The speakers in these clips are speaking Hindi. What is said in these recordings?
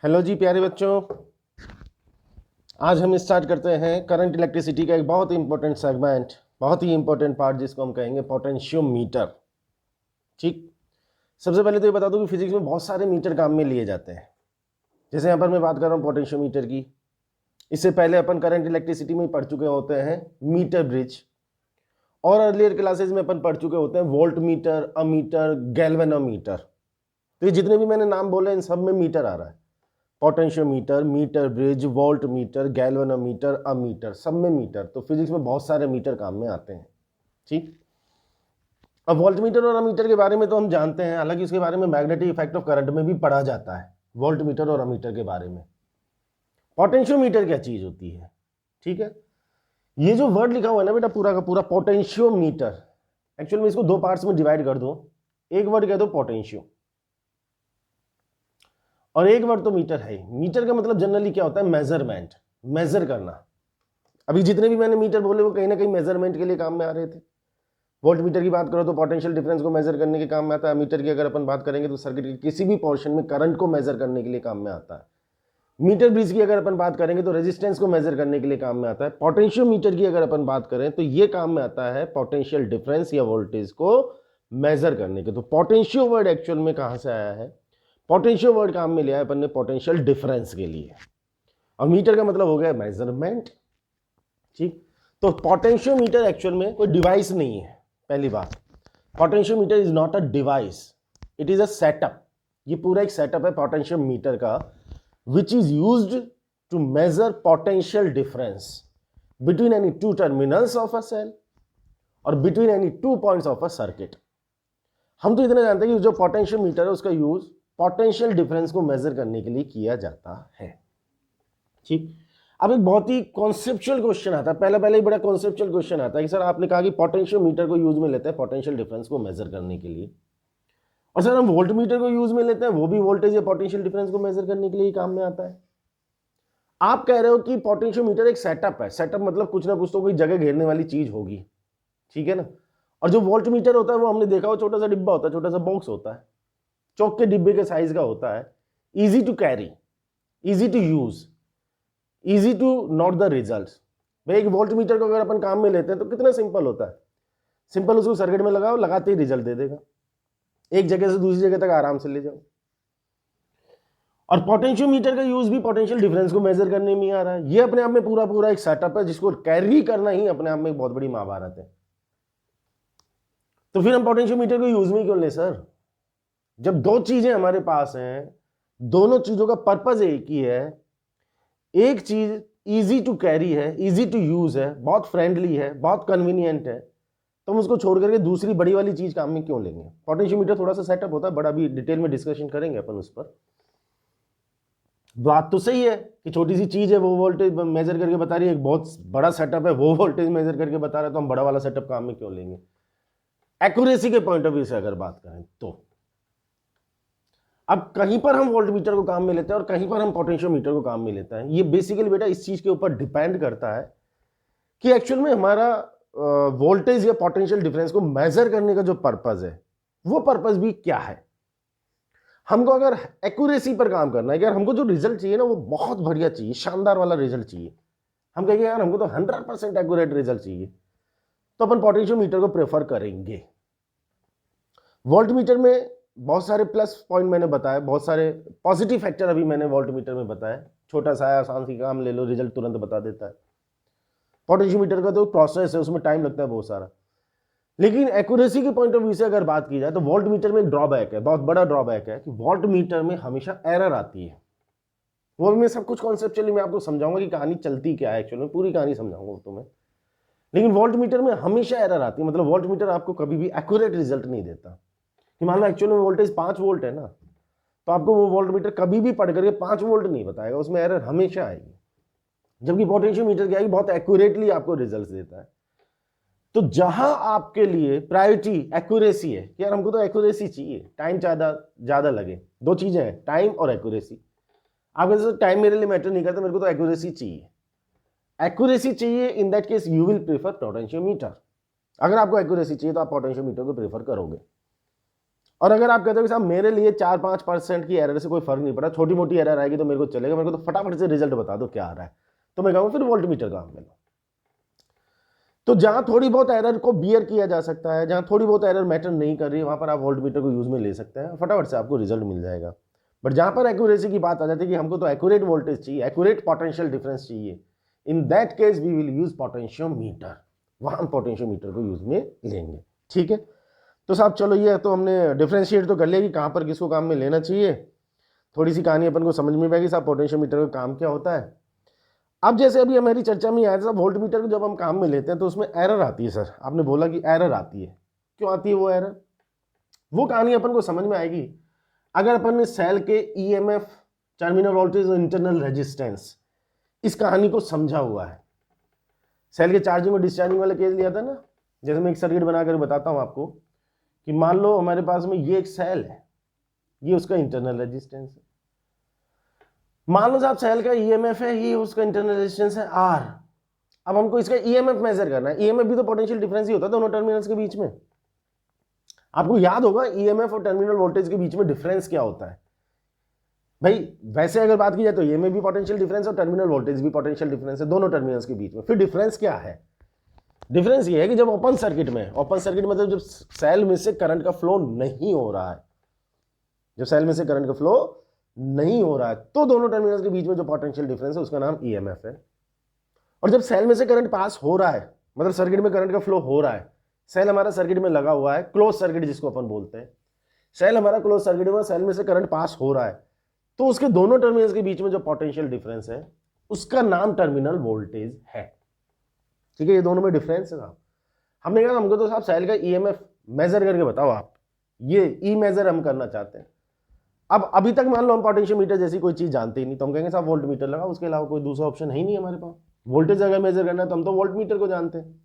हेलो जी प्यारे बच्चों, आज हम स्टार्ट करते हैं करंट इलेक्ट्रिसिटी का एक बहुत ही इंपॉर्टेंट सेगमेंट, बहुत ही इंपॉर्टेंट पार्ट जिसको हम कहेंगे पोटेंशियोमीटर। ठीक, सबसे पहले तो ये बता दूं कि फिजिक्स में बहुत सारे मीटर काम में लिए जाते हैं। जैसे यहाँ पर मैं बात कर रहा हूँ पोटेंशियोमीटर की। इससे पहले अपन करंट इलेक्ट्रिसिटी में ही पढ़ चुके होते हैं मीटर ब्रिज, और अर्लियर क्लासेज में अपन पढ़ चुके होते हैं वोल्ट मीटर, अमीटर, गैल्वेनोमीटर। तो ये जितने भी मैंने नाम बोले इन सब में मीटर आ रहा है। Potentiometer, metre bridge, voltmeter, galvanometer, ammeter, सब में मीटर। तो फिजिक्स में बहुत सारे मीटर काम में आते हैं। ठीक, अब वोल्ट मीटर और अमीटर के बारे में तो हम जानते हैं, हालांकि उसके बारे में मैग्नेटिक इफेक्ट ऑफ करंट में भी पढ़ा जाता है, वोल्ट मीटर और अमीटर के बारे में। पोटेंशियोमीटर क्या चीज होती है? ठीक है, ये जो वर्ड लिखा हुआ है ना बेटा, पूरा का पूरा पोटेंशियोमीटर, एक्चुअल में इसको दो पार्ट्स में डिवाइड कर दो। एक वर्ड कह दो पोटेंशियो और एक वर्ड तो मीटर है। मीटर का मतलब जनरली क्या होता है? मेजरमेंट, मेजर करना। अभी जितने भी मैंने मीटर बोले वो कहीं ना कहीं मेजरमेंट के लिए काम में आ रहे थे। वोल्ट मीटर की बात करो तो पोटेंशियल डिफरेंस को मेजर करने के काम में आता है। मीटर की अगर अपन बात करेंगे तो सर्किट के किसी भी पोर्शन में करंट को मेजर करने के लिए काम में आता है। मीटर ब्रिज की अगर अपन बात करेंगे तो रेजिस्टेंस को मेजर करने के लिए काम में आता है। पोटेंशियोमीटर की अगर अपन बात करें तो ये काम में आता है पोटेंशियल डिफरेंस या वोल्टेज को मेजर करने के। तो पोटेंशियो वर्ड एक्चुअल में कहां से आया है? पोटेंशियो वर्ड काम में लिया है अपन ने पोटेंशियल डिफरेंस के लिए, और मीटर का मतलब हो गया मेजरमेंट। ठीक, तो पोटेंशियोमीटर एक्चुअल में कोई डिवाइस नहीं है। पहली बात, potentiometer is not a device, it is a setup. ये पूरा एक सेटअप है पोटेंशियोमीटर का, which is used to measure potential difference between any two terminals of a cell और between any two points of a circuit. हम तो इतना जानते हैं कि जो पोटेंशियोमीटर है उसका यूज पोटेंशियल डिफरेंस को मेजर करने के लिए किया जाता है। ठीक, अब एक बहुत ही कॉन्सेप्चुअल क्वेश्चन आता है, पहले ही बड़ा कॉन्सेप्चुअल क्वेश्चन आता है कि सर आपने कहा कि पोटेंशियोमीटर को यूज में लेते हैं पोटेंशियल डिफरेंस को मेजर करने के लिए, और सर हम वोल्ट मीटर को यूज में लेते हैं, वो भी वोल्टेज या पोटेंशियल डिफरेंस को मेजर करने के लिए ही काम में आता है। आप कह रहे हो कि पोटेंशियोमीटर एक सेटअप है। सेटअप मतलब कुछ ना कुछ तो कोई जगह घेरने वाली चीज होगी, ठीक है ना। और जो वोल्ट मीटर होता है वो हमने देखा, वो छोटा सा डिब्बा होता है, छोटा सा बॉक्स होता है, चौक के डिब्बे के साइज का होता है, easy to carry, easy to use, easy to note the results. भाई एक वोल्ट मीटर को अगर अपन काम में लेते हैं तो कितना सिंपल होता है, सिंपल उसको सर्किट में लगाओ, लगाते ही रिजल्ट दे देगा, एक जगह से दूसरी जगह तक आराम से ले जाओ। और पोटेंशियोमीटर का यूज भी पोटेंशियल डिफरेंस को मेजर करने में आ रहा है। ये अपने आप में पूरा पूरा एक सेटअप है जिसको कैरी करना ही अपने आप में एक बहुत बड़ी महाभारत है। तो फिर हम पोटेंशियोमीटर को यूज में क्यों ले सर? जब दो चीजें हमारे पास हैं, दोनों चीजों का पर्पज एक ही है, एक चीज इजी टू कैरी है, इजी टू यूज है, बहुत फ्रेंडली है, बहुत कन्वीनियंट है, तो हम उसको छोड़ करके दूसरी बड़ी वाली चीज काम में क्यों लेंगे? पोटेंशियोमीटर थोड़ा सा सेटअप होता है बड़ा, भी डिटेल में डिस्कशन करेंगे अपन उस पर। बात तो सही है कि छोटी सी चीज है वो वोल्टेज मेजर करके बता रही है, एक बहुत बड़ा सेटअप है वो वोल्टेज मेजर करके बता रहा है, तो हम बड़ा वाला सेटअप काम में क्यों लेंगे? एक्यूरेसी के पॉइंट ऑफ व्यू से अगर बात करें तो अब कहीं पर हम वोल्ट मीटर को काम में लेते हैं और कहीं पर हम पोटेंशियोमीटर को काम में लेते हैं। ये बेसिकली बेटा इस चीज के ऊपर डिपेंड करता है कि एक्चुअल में हमारा वोल्टेज या पोटेंशियल डिफरेंस को मेजर करने का जो पर्पज है वो पर्पज भी क्या है। हमको अगर एक्यूरेसी पर काम करना है, यार हमको जो रिजल्ट चाहिए ना वो बहुत बढ़िया चाहिए, शानदार वाला रिजल्ट चाहिए, हम कहेंगे यार हमको तो 100% एक्यूरेट रिजल्ट चाहिए, तो अपन पोटेंशियोमीटर को प्रेफर करेंगे। वोल्ट मीटर में बहुत सारे प्लस पॉइंट मैंने बताया, बहुत सारे पॉजिटिव फैक्टर अभी मैंने वोल्ट मीटर में बताया। छोटा सा आसान सी काम ले लो, रिजल्ट तुरंत बता देता है। पोटेंशियोमीटर का तो प्रोसेस है, उसमें टाइम लगता है बहुत सारा। लेकिन एक्यूरेसी के पॉइंट ऑफ व्यू से अगर बात की जाए तो वोल्ट मीटर में एक ड्रॉबैक है, बहुत बड़ा ड्रॉबैक है कि वोल्ट मीटर में हमेशा एरर आती है। वो मैं सब कुछ कॉन्सेप्चुअली मैं आपको समझाऊंगा कि कहानी चलती क्या है, एक्चुअली पूरी कहानी समझाऊंगा तुम्हें। लेकिन वोल्ट मीटर में हमेशा एरर आती है, मतलब वोल्ट मीटर आपको कभी भी एक्यूरेट रिजल्ट नहीं देता। कि मान लो एक्चुअल में वोल्टेज 5 वोल्ट है ना, तो आपको वो वोल्ट मीटर कभी भी पढ़ करके 5 वोल्ट नहीं बताएगा, उसमें एरर हमेशा आएगी। जबकि पोटेंशियोमीटर क्या है, बहुत एक्यूरेटली आपको रिजल्ट देता है। तो जहां आपके लिए प्रायोरिटी एक्यूरेसी है कि यार हमको तो एक्यूरेसी चाहिए, टाइम ज्यादा लगे, दो चीजें हैं, टाइम और एक्यूरेसी। आप कहते टाइम मेरे लिए मैटर नहीं करता, मेरे को तो एक्यूरेसी चाहिए, एक्यूरेसी चाहिए, in that case you will prefer potentiometer. अगर आपको एक्यूरेसी चाहिए तो आप पोटेंशियोमीटर को प्रेफर करोगे। और अगर आप कहते हो कि साहब मेरे लिए 4-5% की एरर से कोई फर्क नहीं पड़ा, छोटी मोटी एरर आएगी तो मेरे को चलेगा, मेरे को तो फटाफट से रिजल्ट बता दो क्या आ रहा है, तो मैं कहूँगा फिर वोल्ट मीटर काम में लो। तो जहां थोड़ी बहुत एरर को बियर किया जा सकता है, जहां थोड़ी बहुत एरर मैटर नहीं कर रही है, वहां पर आप वोल्ट मीटर को यूज में ले सकते हैं, फटाफट से आपको रिजल्ट मिल जाएगा। बट जहां पर एक्यूरेसी की बात आ जाती है कि हमको तो एक्यूरेट वोल्टेज चाहिए, एक्यूरेट पोटेंशियल डिफरेंस चाहिए, in that case we will use potentiometer, वहां हम पोटेंशियोमीटर को यूज में लेंगे। ठीक है, तो साहब चलो ये तो हमने डिफ्रेंशिएट तो कर लिया कि कहां पर किसको काम में लेना चाहिए, थोड़ी सी कहानी अपन को समझ में आएगी साहब पोटेंशियोमीटर का काम क्या होता है। अब जैसे अभी हमारी चर्चा में आया था वोल्ट मीटर को जब हम काम में लेते हैं तो उसमें एरर आती है। सर आपने बोला कि एरर आती है, क्यों आती है वो एरर, वो कहानी अपन को समझ में आएगी अगर अपन ने सेल के ईएमएफ, टर्मिनल वोल्टेज और इंटरनल रेजिस्टेंस, इस कहानी को समझा हुआ है। सेल के चार्जिंग और डिस्चार्जिंग वाला केस लिया था ना, जैसे मैं एक सर्किट बनाकर बताता हूं आपको कि मान लो हमारे पास में ये एक सेल है, ये उसका इंटरनल रेजिस्टेंस है, मान लो साहब सेल का ईएमएफ है, ये उसका इंटरनल रेजिस्टेंस है आर। अब हमको इसका ईएमएफ मेजर करना है, ईएमएफ भी तो पोटेंशियल डिफरेंस ही होता है दोनों टर्मिनल्स के बीच में। आपको याद होगा ईएमएफ और टर्मिनल वोल्टेज के बीच में डिफरेंस क्या होता है भाई। वैसे अगर बात की जाए तो ईएमएफ भी पोटेंशियल डिफरेंस और टर्मिनल वोल्टेज भी पोटेंशियल डिफरेंस है दोनों टर्मिनल्स के बीच में। फिर डिफरेंस क्या है, डिफरेंस ये है कि जब ओपन सर्किट में, ओपन सर्किट मतलब जब सेल में से करंट का फ्लो नहीं हो रहा है, जब सेल में से करंट का फ्लो नहीं हो रहा है तो दोनों टर्मिनल्स के बीच में जो पोटेंशियल डिफरेंस है उसका नाम ईएमएफ है। और जब सेल में से करंट पास हो रहा है, मतलब सर्किट में करंट का फ्लो हो रहा है, सेल हमारा सर्किट में लगा हुआ है, क्लोज सर्किट जिसको अपन बोलते हैं, सेल हमारा क्लोज सर्किट में, सेल में से करंट पास हो रहा है तो उसके दोनों टर्मिनल्स के बीच में जो पोटेंशियल डिफरेंस है उसका नाम टर्मिनल वोल्टेज है। ठीक है, ये दोनों में डिफरेंस है साहब। हमने कहा हमको तो साहब सेल का ईएमएफ मेजर करके बताओ आप, ये ई मेजर हम करना चाहते हैं। अब अभी तक मान लो हम पोटेंशियोमीटर जैसी कोई चीज जानते ही नहीं, तो हम कहेंगे साहब वोल्ट मीटर लगा, उसके अलावा कोई दूसरा ऑप्शन है ही नहीं हमारे पास। वोल्टेज अगर मेजर करना है तो हम तो वोल्ट मीटर को जानते हैं।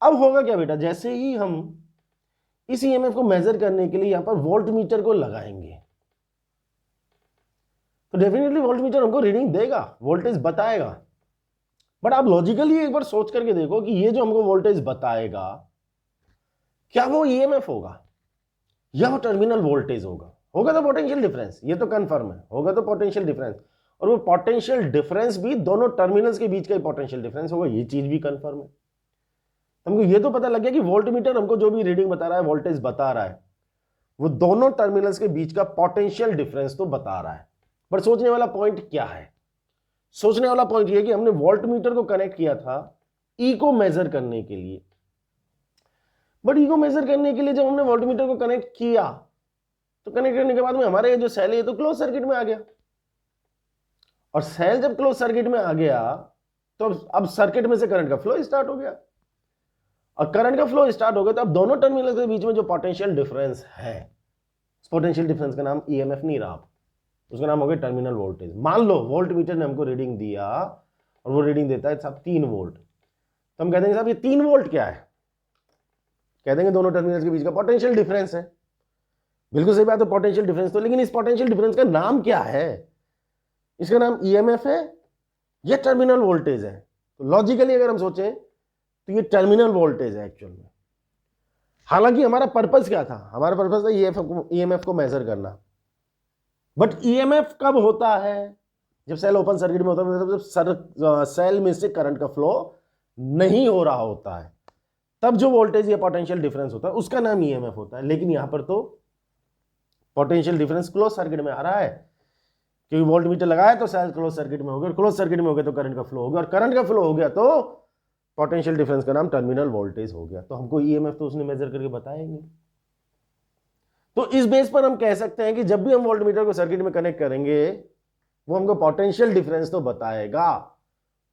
अब होगा क्या बेटा, जैसे ही हम इस ईएमएफ को मेजर करने के लिए यहां पर वोल्ट मीटर को लगाएंगे तो डेफिनेटली वोल्ट मीटर हमको रीडिंग देगा, वोल्टेज बताएगा। बट आप लॉजिकली एक बार सोच करके देखो कि ये जो हमको वोल्टेज बताएगा क्या वो ईएमएफ होगा या वो टर्मिनल वोल्टेज होगा? होगा तो पोटेंशियल डिफरेंस, ये तो कंफर्म है, होगा तो पोटेंशियल डिफरेंस, और वो पोटेंशियल डिफरेंस भी दोनों टर्मिनल्स के बीच का ही पोटेंशियल डिफरेंस होगा, ये चीज भी कंफर्म है। हमको ये तो पता लग गया कि वोल्ट मीटर हमको जो भी रीडिंग बता रहा है, वोल्टेज बता रहा है, वो दोनों टर्मिनल्स के बीच का पोटेंशियल डिफरेंस तो बता रहा है। पर सोचने वाला पॉइंट क्या है, सोचने वाला पॉइंट ये कि हमने वोल्ट मीटर को कनेक्ट किया था ई को मेजर करने के लिए, बट ई को मेजर करने के लिए जब हमने वोल्ट मीटर को कनेक्ट किया तो कनेक्ट करने के बाद में हमारे जो सेल है तो क्लोज सर्किट में आ गया, और सेल जब क्लोज सर्किट में आ गया तो अब सर्किट में से करंट का फ्लो स्टार्ट हो गया, और करंट का फ्लो स्टार्ट हो गया तो अब दोनों टर्मिनल के बीच में जो पोटेंशियल डिफरेंस है, उस पोटेंशियल डिफरेंस का नाम ईएमएफ नहीं रहा, उसका नाम हो गया टर्मिनल वोल्टेज। मान लो वोल्ट मीटर ने हमको रीडिंग दिया और वो रीडिंग देता है साहब 3 वोल्ट, तो हम कह देंगे साहब ये 3 वोल्ट क्या है, कह देंगे दोनों टर्मिनल्स के बीच का पोटेंशियल डिफरेंस है। बिल्कुल सही बात है, पोटेंशियल डिफरेंस तो, लेकिन इस पोटेंशियल डिफरेंस का नाम क्या है, इसका नाम ईएमएफ है या टर्मिनल वोल्टेज है? तो लॉजिकली अगर हम सोचें तो ये टर्मिनल वोल्टेज है एक्चुअल में। हालांकि हमारा पर्पस क्या था, हमारा पर्पस था ईएमएफ को मेजर करना, बट ईएमएफ कब होता है, जब सेल ओपन सर्किट में होता है, मतलब जब सेल में से करंट का फ्लो नहीं हो रहा होता है, तब जो वोल्टेज या पोटेंशियल डिफरेंस होता है उसका नाम ईएमएफ होता है। लेकिन यहां पर तो पोटेंशियल डिफरेंस क्लोज सर्किट में आ रहा है, क्योंकि वोल्ट मीटर लगाया तो सेल क्लोज सर्किट में हो गया, क्लोज सर्किट में हो गया तो करंट का फ्लो हो गया, और करंट का फ्लो हो गया तो पोटेंशियल डिफरेंस का नाम टर्मिनल वोल्टेज हो गया। तो हमको ईएमएफ तो उसने मेजर करके बताया ही नहीं। तो इस बेस पर हम कह सकते हैं कि जब भी हम वोल्ट मीटर को सर्किट में कनेक्ट करेंगे वो हमको पोटेंशियल डिफरेंस तो बताएगा,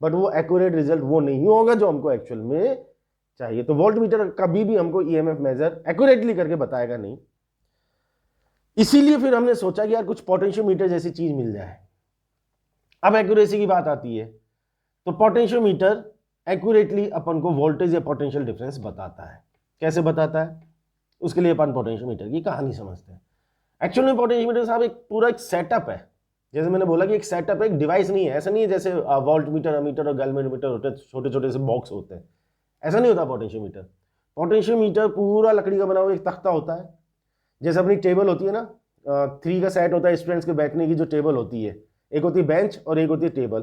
बट वो एक्यूरेट रिजल्ट वो नहीं होगा जो हमको एक्चुअल में चाहिए। तो वोल्ट मीटर कभी भी हमको ईएमएफ मेजर एक्यूरेटली करके बताएगा नहीं। इसीलिए फिर हमने सोचा कि यार कुछ पोटेंशियोमीटर जैसी चीज मिल जाए। अब एक्यूरेसी की बात आती है तो पोटेंशियोमीटर एक्यूरेटली अपन को वोल्टेज या पोटेंशियल डिफरेंस बताता है। कैसे बताता है, उसके लिए अपन पोटेंशियोमीटर की कहानी समझते हैं। एक्चुअल में पोटेंशियोमीटर साहब एक पूरा एक सेटअप है, जैसे मैंने बोला कि एक सेटअप है, एक डिवाइस नहीं है। ऐसा नहीं है जैसे वोल्ट मीटर, अमीटर और गैल्वेनोमीटर होते हैं, छोटे छोटे से बॉक्स होते हैं, ऐसा नहीं होता पोटेंशियोमीटर। पोटेंशियोमीटर पूरा लकड़ी का बना हुआ एक तख्ता होता है, जैसे अपनी टेबल होती है ना, 3 का सेट होता है स्टूडेंट्स के बैठने की जो टेबल होती है, एक होती है बेंच और एक होती है टेबल।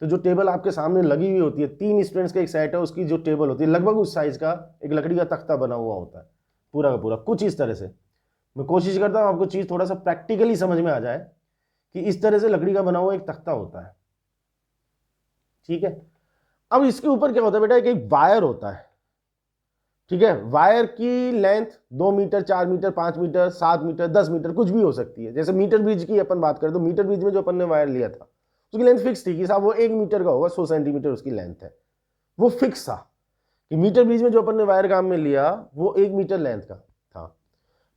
तो जो टेबल आपके सामने लगी हुई होती है, 3 स्टूडेंट्स का एक सेट है, उसकी जो टेबल होती है लगभग उस साइज का एक लकड़ी का तख्ता बना हुआ होता है पूरा का पूरा, कुछ इस तरह से। मैं कोशिश करता हूँ आपको चीज थोड़ा सा प्रैक्टिकली समझ में आ जाए कि इस तरह से लकड़ी का बना हुआ एक तख्ता होता है, ठीक है। अब इसके ऊपर क्या होता है बेटा, एक वायर होता है, ठीक है। वायर की length 2 metre, 4 metre, 5 metre, 7 metre, 10 metre कुछ भी हो सकती है। जैसे मीटर ब्रिज की अपन बात करें तो मीटर ब्रिज में जो अपन ने वायर लिया था उसकी लेंथ फिक्स थी कि साहब वो 1 मीटर का होगा, 100 सेंटीमीटर उसकी लेंथ है, वो फिक्स था कि मीटर ब्रिज में जो अपन ने वायर काम में लिया वो 1 मीटर लेंथ का था।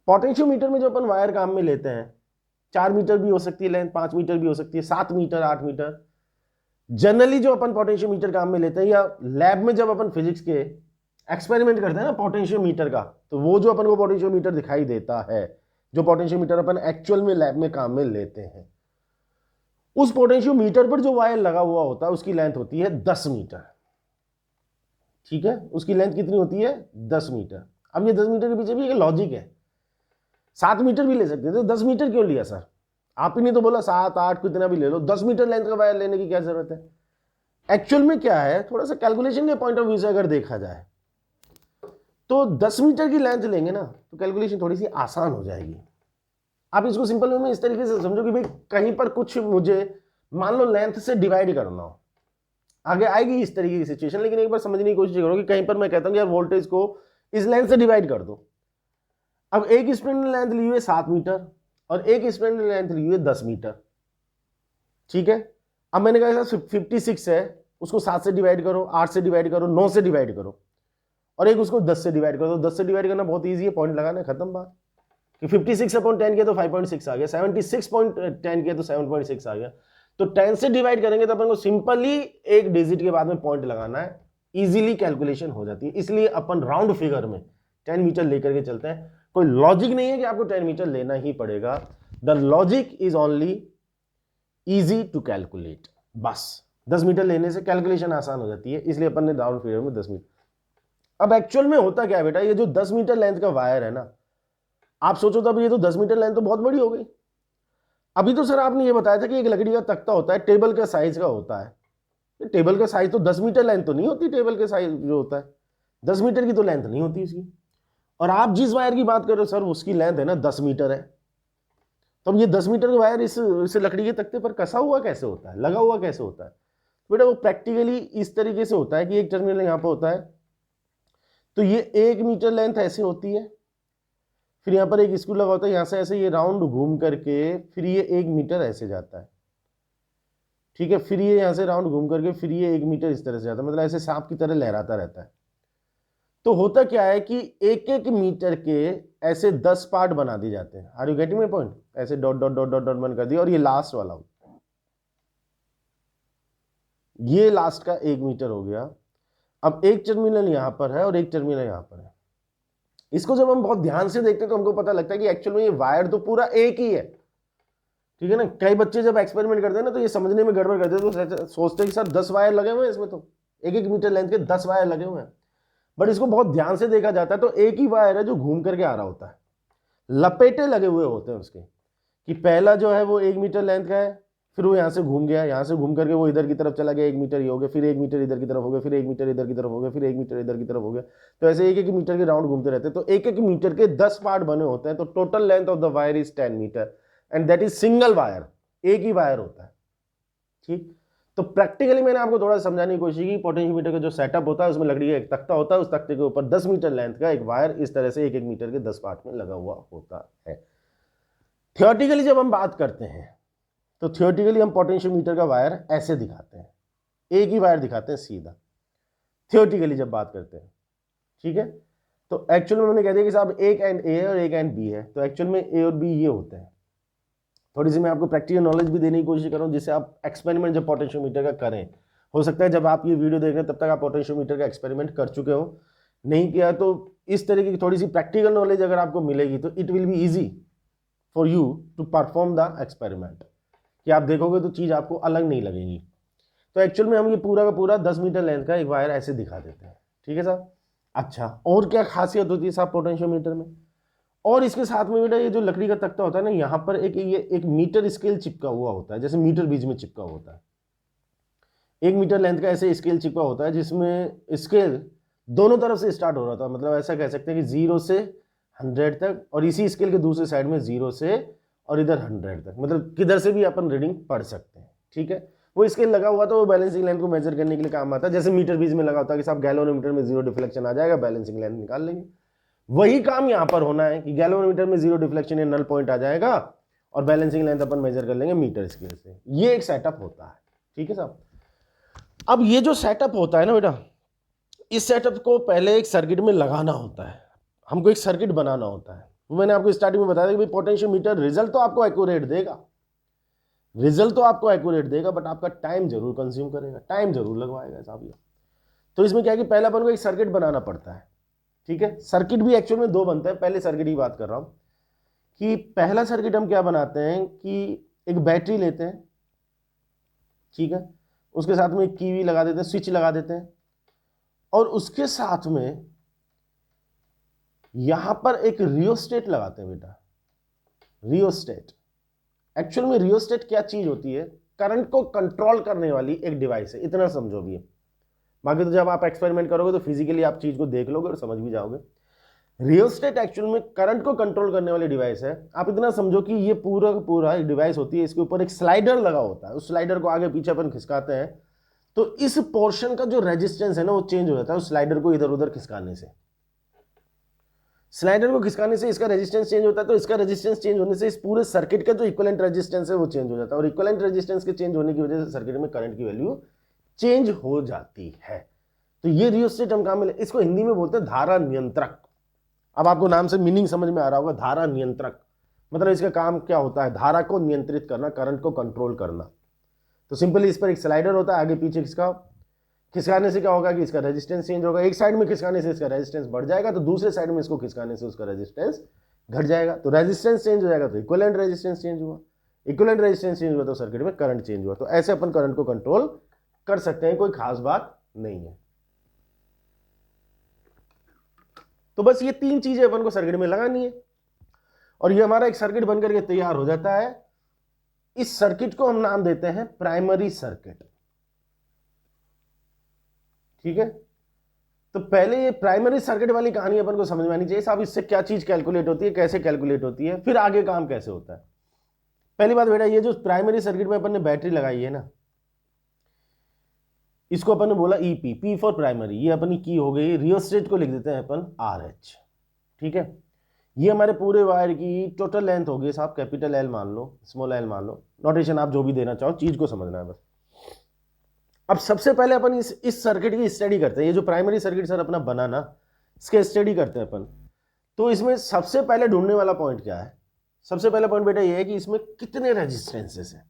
पोटेंशियोमीटर में जो अपन वायर काम में लेते हैं 4 मीटर भी हो सकती है लेंथ, 5 मीटर भी हो सकती है, 7 मीटर, 8 मीटर। जनरली जो अपन पोटेंशियोमीटर काम में लेते हैं या लैब में जब अपन फिजिक्स के एक्सपेरिमेंट करते हैं ना पोटेंशियोमीटर का, तो वो जो अपन को पोटेंशियोमीटर दिखाई देता है, जो पोटेंशियोमीटर अपन एक्चुअल में लैब में काम में लेते हैं, उस पोटेंशियोमीटर पर जो वायर लगा हुआ होता है उसकी लेंथ होती है 10 मीटर, ठीक है। उसकी लेंथ कितनी होती है, 10 मीटर। अब ये 10 मीटर के पीछे भी एक लॉजिक है, 7 मीटर भी ले सकते थे, तो 10 मीटर क्यों लिया सर? आप ही ने तो बोला 7, 8 कितना भी ले लो, 10 मीटर लेंथ का वायर लेने की क्या जरूरत है? एक्चुअल में क्या है, थोड़ा सा कैलकुलेशन के पॉइंट ऑफ व्यू से अगर देखा जाए तो 10 मीटर की लेंथ लेंगे ना तो कैलकुलेशन थोड़ी सी आसान हो जाएगी। आप इसको सिंपल वे में इस तरीके से समझो कि भाई कहीं पर कुछ मुझे मान लो लेंथ से डिवाइड करना हो, आगे आएगी इस तरीके की सिचुएशन, लेकिन एक बार समझने की कोशिश करो कि कहीं पर मैं कहता हूं यार वोल्टेज को इस लेंथ से डिवाइड कर दो। अब एक स्टूडेंट ने लेंथ ली हुई है 7 मीटर और एक स्टूडेंट ने लेंथ ली हुई है 10 मीटर, ठीक है। अब मैंने कहा 56 है, उसको 7 से डिवाइड करो, 8 से डिवाइड करो, 9 से डिवाइड करो, और एक उसको 10 से डिवाइड करो। 10 से डिवाइड करना बहुत ईजी है, पॉइंट लगाना है, खत्म बात। कि 56/10 किया तो 5.6 आ गया, 76/10 किया तो 7.6 आ गया। तो 10 से डिवाइड करेंगे तो अपन को सिंपली एक डिजिट के बाद में पॉइंट लगाना है, इजीली कैलकुलेशन हो जाती है। इसलिए अपन राउंड फिगर में 10 मीटर लेकर के चलते हैं। कोई लॉजिक नहीं है कि आपको 10 मीटर लेना ही पड़ेगा, the logic is only easy to calculate, बस 10 मीटर लेने से कैलकुलेशन आसान हो जाती है, इसलिए अपन ने राउंड फिगर में 10 मीटर। अब एक्चुअल में होता क्या है बेटा, ये जो 10 मीटर लेंथ का वायर है ना, आप सोचो तो अब ये तो 10 मीटर लेंथ तो बहुत बड़ी हो गई। अभी तो सर आपने ये बताया था कि एक लकड़ी का तख्ता होता है, टेबल के साइज का होता है। टेबल का साइज तो 10 मीटर लेंथ तो नहीं होती, टेबल के साइज जो होता है 10 मीटर की तो लेंथ नहीं होती उसकी। और आप जिस वायर की बात कर रहे हो सर उसकी लेंथ है ना 10 मीटर है। तो अब ये 10 मीटर का वायर इस लकड़ी के तख्ते पर कसा हुआ कैसे होता है, लगा हुआ कैसे होता है? बेटा वो प्रैक्टिकली इस तरीके से होता है कि एक टर्मिनल यहाँ पर होता है, तो ये 1 मीटर लेंथ ऐसे होती है, फिर यहाँ पर एक स्क्रू लगा होता है, यहाँ से ऐसे ये राउंड घूम करके फिर ये 1 मीटर ऐसे जाता है, ठीक है। फिर ये यहाँ से राउंड घूम करके फिर ये 1 मीटर इस तरह से जाता है, मतलब ऐसे सांप की तरह लहराता रहता है। तो होता क्या है कि एक एक मीटर के ऐसे 10 पार्ट बना दिए जाते हैं। Are you getting my point? ऐसे dot dot dot dot dot बन कर दिया, और ये लास्ट वाला, ये लास्ट का 1 मीटर हो गया। अब एक टर्मिनल यहां पर है और एक टर्मिनल यहां पर है। इसको जब हम बहुत ध्यान से देखते हैं तो हमको पता लगता है कि एक्चुअल में ये वायर तो पूरा एक ही है, ठीक है ना। कई बच्चे जब एक्सपेरिमेंट करते हैं ना तो ये समझने में गड़बड़ करते हैं, तो सोचते हैं कि सर 10 वायर लगे हुए हैं इसमें, तो 1 मीटर लेंथ के 10 वायर लगे हुए हैं। बट इसको बहुत ध्यान से देखा जाता है तो एक ही वायर है जो घूम करके आ रहा होता है, लपेटे लगे हुए होते हैं उसके, कि पहला जो है वो 1 मीटर लेंथ का है, फिर वो यहाँ से घूम गया, यहाँ से घूम करके वो इधर की तरफ चला गया, 1 मीटर ये हो गया, फिर 1 मीटर इधर की तरफ हो गया, फिर 1 मीटर इधर की तरफ हो गया, फिर 1 मीटर इधर की तरफ हो गया। तो ऐसे एक एक मीटर के राउंड घूमते रहते हैं। तो एक एक मीटर के 10 पार्ट बने होते हैं, तो total length of the wire is 10 metre and that is single wire, एक ही वायर होता है, ठीक। तो प्रैक्टिकली मैंने आपको थोड़ा समझाने की कोशिश की, पोटेंशियोमीटर का जो सेटअप होता है उसमें लकड़ी का एक तख्ता होता है, उस तख्ते के ऊपर 10 मीटर लेंथ का एक वायर इस तरह से एक एक मीटर के 10 पार्ट में लगा हुआ होता है। थियोरेटिकली जब हम बात करते हैं तो थियोरेटिकली हम पोटेंशियोमीटर का वायर ऐसे दिखाते हैं, एक ही वायर दिखाते हैं सीधा, थियोरेटिकली जब बात करते हैं, ठीक है। तो एक्चुअल में मैंने कह दिया कि साहब एक एंड ए और एक एंड बी है, तो एक्चुअल में ए और बी ये होते हैं। थोड़ी सी मैं आपको प्रैक्टिकल नॉलेज भी देने की कोशिश कर रहा हूँ जिससे आप एक्सपेरिमेंट जब पोटेंशियोमीटर का करें, हो सकता है जब आप ये वीडियो देख रहे हैं तब तक आप पोटेंशियोमीटर का एक्सपेरिमेंट कर चुके हो, नहीं किया तो इस तरीके की थोड़ी सी प्रैक्टिकल नॉलेज अगर आपको मिलेगी तो it will be easy for you to perform the experiment, कि आप देखोगे तो चीज़ आपको अलग नहीं लगेगी। तो एक्चुअल में हम ये पूरा का पूरा 10 मीटर लेंथ का एक वायर ऐसे दिखा देते हैं, ठीक है साहब। अच्छा, और क्या खासियत होती है साहब पोटेंशियोमीटर में? और इसके साथ में बेटा ये जो लकड़ी का तख्ता होता है ना, यहाँ पर एक मीटर स्केल चिपका हुआ होता है, जैसे मीटर बीच में चिपका होता है। 1 मीटर लेंथ का ऐसे स्केल चिपका होता है, जिसमें स्केल दोनों तरफ से स्टार्ट हो रहा था, मतलब ऐसा कह सकते हैं कि 0 से 100 तक, और इसी स्केल के दूसरे साइड में 0 से और इधर 100 तक, मतलब किधर से भी अपन रीडिंग पढ़ सकते हैं। ठीक है, वो स्केल लगा हुआ था, वो बैलेंसिंग लाइन को मेजर करने के लिए काम आता है। जैसे मीटर बीच में लगा होता है कि साहब गैल्वेनोमीटर में 0 डिफ्लेक्शन आ जाएगा, बैलेंसिंग लाइन निकाल लेंगे। वही काम यहाँ पर होना है कि गैल्वेनोमीटर में 0 डिफ्लेक्शन या नल पॉइंट आ जाएगा और बैलेंसिंग लेंथ अपन मेजर कर लेंगे मीटर स्केल से। ये एक सेटअप होता है। ठीक है साहब, अब ये जो सेटअप होता है ना बेटा, इस सेटअप को पहले एक सर्किट में लगाना होता है, हमको एक सर्किट बनाना होता है। मैंने आपको स्टार्टिंग में बताया कि भाई पोटेंशियोमीटर रिजल्ट तो आपको एक्यूरेट देगा, बट आपका टाइम जरूर कंज्यूम करेगा, टाइम जरूर लगवाएगा साहब ये। तो इसमें क्या है कि पहले अपन को एक सर्किट बनाना पड़ता है। ठीक है, सर्किट भी एक्चुअल में 2 बनते हैं, पहले सर्किट की बात कर रहा हूं कि पहला सर्किट हम क्या बनाते हैं कि एक बैटरी लेते हैं, ठीक है, उसके साथ में एक कीवी लगा देते हैं, स्विच लगा देते हैं, और उसके साथ में यहां पर एक रियोस्टेट लगाते हैं बेटा। रियोस्टेट, एक्चुअल में रियोस्टेट क्या चीज होती है? करंट को कंट्रोल करने वाली एक डिवाइस है, इतना समझो भी है। बाकी तो जब आप एक्सपेरिमेंट करोगे तो फिजिकली आप चीज को देख लोगे और समझ भी जाओगे। रियोस्टेट एक्चुअल में करंट को कंट्रोल करने वाली डिवाइस है। आप इतना समझो कि ये पूरा एक डिवाइस होती है, इसके ऊपर एक स्लाइडर लगा होता है, उस स्लाइडर को आगे पीछे अपन खिसकाते हैं तो इस पोर्शन का जो रेजिस्टेंस है ना वो चेंज हो जाता है उस स्लाइडर को इधर उधर खिसकाने से। स्लाइडर को खिसकाने से इसका रेजिस्टेंस चेंज होता है, तो इसका रेजिस्टेंस चेंज होने से इस पूरे सर्किट का जो इक्विवेलेंट रेजिस्टेंस है वो चेंज हो जाता है, और इक्विवेलेंट रेजिस्टेंस के चेंज होने की वजह से सर्किट में करंट की वैल्यू चेंज हो जाती है। तो ये रियोस्टेट हम काम में, इसको हिंदी में बोलते हैं धारा नियंत्रक। अब आपको नाम से मीनिंग समझ में आ रहा होगा, धारा नियंत्रक मतलब इसका काम क्या होता है? धारा को नियंत्रित करना, करंट को कंट्रोल करना। तो सिंपली इस पर एक स्लाइडर होता है, आगे पीछे इसका खिसकाने से क्या होगा कि इसका रेजिस्टेंस चेंज होगा। एक साइड में खिसकाने से इसका रेजिस्टेंस बढ़ जाएगा, तो दूसरे साइड में इसको खिसकाने से उसका रेजिस्टेंस घट जाएगा। तो रेजिस्टेंस चेंज हो जाएगा तो इक्विवेलेंट रेजिस्टेंस चेंज हुआ, इक्विवेलेंट रेजिस्टेंस चेंज हुआ तो सर्किट में करंट चेंज हुआ। तो ऐसे अपन करंट को कंट्रोल कर सकते हैं, कोई खास बात नहीं है। तो बस ये 3 चीजें अपन को सर्किट में लगानी है और ये हमारा एक सर्किट बनकर के तैयार हो जाता है। इस सर्किट को हम नाम देते हैं प्राइमरी सर्किट। ठीक है, तो पहले ये प्राइमरी सर्किट वाली कहानी अपन को समझ में आनी चाहिए साहब, इससे क्या चीज कैलकुलेट होती है, कैसे कैलकुलेट होती है, फिर आगे काम कैसे होता है। पहली बात बेटा, ये जो प्राइमरी सर्किट में अपन ने बैटरी लगाई है ना, इसको अपन ने बोला ईपी, पी फॉर प्राइमरी, ये अपनी की हो गई। रियोस्टेट को लिख देते हैं अपन RH। ठीक है, ये हमारे पूरे वायर की टोटल लेंथ होगी साहब, कैपिटल L मान लो, स्मॉल l मान लो, नोटेशन आप जो भी देना चाहो, चीज को समझना है बस। अब सबसे पहले अपन इस सर्किट की स्टडी करते हैं। ये जो प्राइमरी सर्किट सर अपना बना ना, इसके स्टडी करते हैं अपन। तो इसमें सबसे पहले ढूंढने वाला पॉइंट क्या है? सबसे पहला पॉइंट बेटा ये है कि इसमें कितने रेजिस्टेंसेस हैं।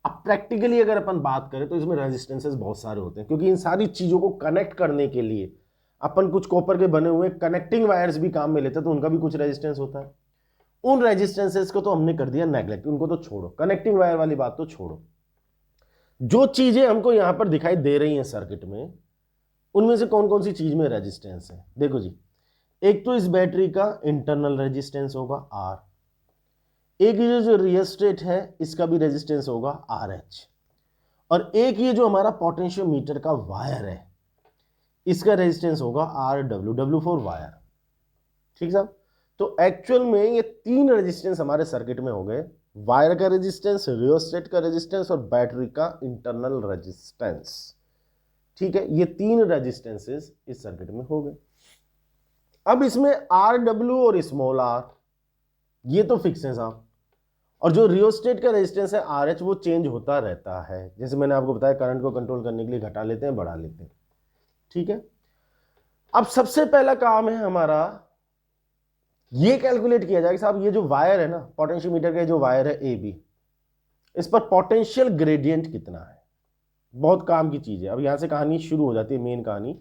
अब प्रैक्टिकली अगर अपन बात करें तो इसमें रेजिस्टेंसेस बहुत सारे होते हैं, क्योंकि इन सारी चीजों को कनेक्ट करने के लिए अपन कुछ कॉपर के बने हुए कनेक्टिंग वायर्स भी काम में लेते हैं, तो उनका भी कुछ रेजिस्टेंस होता है। उन रेजिस्टेंसेस को तो हमने कर दिया नेग्लेक्ट, उनको तो छोड़ो, कनेक्टिंग वायर वाली बात तो छोड़ो। जो चीजें हमको यहां पर दिखाई दे रही हैं सर्किट में, उनमें से कौन कौन सी चीज में रेजिस्टेंस है? देखो जी, एक तो इस बैटरी का इंटरनल रेजिस्टेंस होगा R, एक ये जो रियोस्टेट है इसका भी रेजिस्टेंस होगा RH, और एक ये जो हमारा पोटेंशियोमीटर का वायर है इसका रेजिस्टेंस होगा RW फॉर वायर। ठीक साहब, तो एक्चुअल में ये 3 रेजिस्टेंस हमारे सर्किट में हो गए, वायर का रेजिस्टेंस, रियोस्टेट का रेजिस्टेंस और बैटरी का इंटरनल रेजिस्टेंस। ठीक है, ये 3 रेजिस्टेंसेस इस सर्किट में हो गए। अब इसमें RW और स्मॉल r ये तो फिक्स है साहब, और जो रियोस्टेट का रेजिस्टेंस है RH वो चेंज होता रहता है। जैसे मैंने आपको बताया, करंट को कंट्रोल करने के लिए घटा लेते हैं, बढ़ा लेते हैं। ठीक है, अब सबसे पहला काम है हमारा ये कैलकुलेट किया जाएगा साहब, ये जो वायर है ना, पोटेंशियोमीटर का जो वायर है AB, इस पर पोटेंशियल ग्रेडियंट कितना है। बहुत काम की चीज है। अब यहां से कहानी शुरू हो जाती है, मेन कहानी,